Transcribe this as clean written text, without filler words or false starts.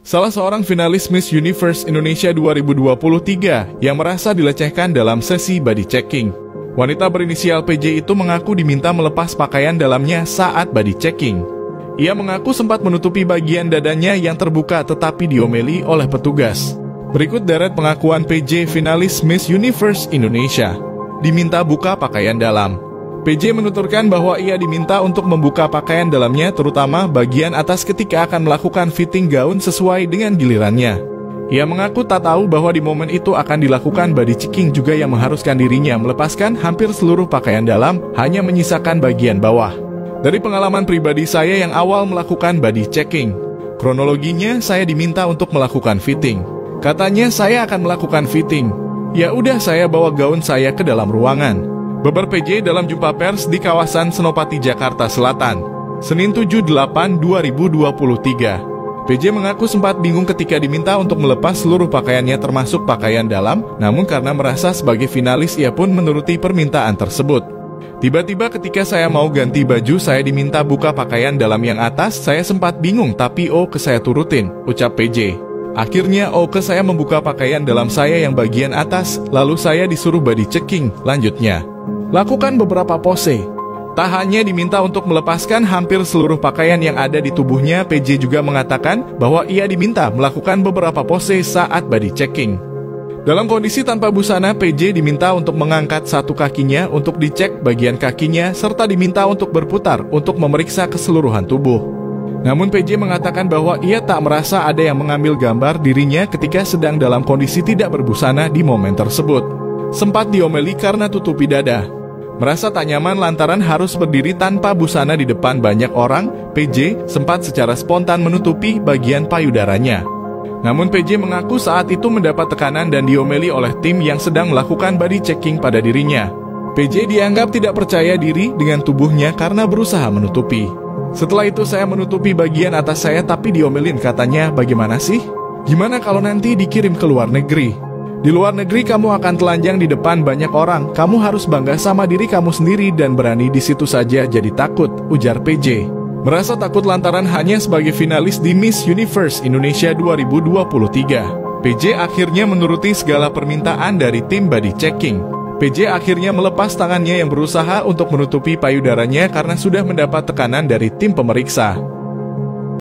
Salah seorang finalis Miss Universe Indonesia 2023 yang merasa dilecehkan dalam sesi body checking. Wanita berinisial PJ itu mengaku diminta melepas pakaian dalamnya saat body checking. Ia mengaku sempat menutupi bagian dadanya yang terbuka tetapi diomeli oleh petugas. Berikut deret pengakuan PJ finalis Miss Universe Indonesia. Diminta buka pakaian dalam. PJ menuturkan bahwa ia diminta untuk membuka pakaian dalamnya terutama bagian atas ketika akan melakukan fitting gaun sesuai dengan gilirannya. Ia mengaku tak tahu bahwa di momen itu akan dilakukan body checking juga yang mengharuskan dirinya melepaskan hampir seluruh pakaian dalam, hanya menyisakan bagian bawah. Dari pengalaman pribadi saya yang awal melakukan body checking, kronologinya saya diminta untuk melakukan fitting. Katanya saya akan melakukan fitting. Ya udah saya bawa gaun saya ke dalam ruangan. Beber PJ dalam jumpa pers di kawasan Senopati, Jakarta Selatan, Senin 7/8/2023. PJ mengaku sempat bingung ketika diminta untuk melepas seluruh pakaiannya termasuk pakaian dalam, namun karena merasa sebagai finalis ia pun menuruti permintaan tersebut. Tiba-tiba ketika saya mau ganti baju saya diminta buka pakaian dalam yang atas, saya sempat bingung tapi saya turutin, ucap PJ. Akhirnya saya membuka pakaian dalam saya yang bagian atas, lalu saya disuruh body checking, lanjutnya. Lakukan beberapa pose. Tak hanya diminta untuk melepaskan hampir seluruh pakaian yang ada di tubuhnya, PJ juga mengatakan bahwa ia diminta melakukan beberapa pose saat body checking. Dalam kondisi tanpa busana, PJ diminta untuk mengangkat satu kakinya untuk dicek bagian kakinya, serta diminta untuk berputar untuk memeriksa keseluruhan tubuh. Namun PJ mengatakan bahwa ia tak merasa ada yang mengambil gambar dirinya ketika sedang dalam kondisi tidak berbusana di momen tersebut. Sempat diomeli karena tutupi dada. Merasa tak nyaman lantaran harus berdiri tanpa busana di depan banyak orang, PJ sempat secara spontan menutupi bagian payudaranya. Namun PJ mengaku saat itu mendapat tekanan dan diomeli oleh tim yang sedang melakukan body checking pada dirinya. PJ dianggap tidak percaya diri dengan tubuhnya karena berusaha menutupi. Setelah itu saya menutupi bagian atas saya tapi diomelin, katanya, bagaimana sih? Gimana kalau nanti dikirim ke luar negeri? Di luar negeri kamu akan telanjang di depan banyak orang, kamu harus bangga sama diri kamu sendiri dan berani di situ saja jadi takut, ujar PJ. Merasa takut lantaran hanya sebagai finalis di Miss Universe Indonesia 2023. PJ akhirnya menuruti segala permintaan dari tim body checking. PJ akhirnya melepas tangannya yang berusaha untuk menutupi payudaranya karena sudah mendapat tekanan dari tim pemeriksa.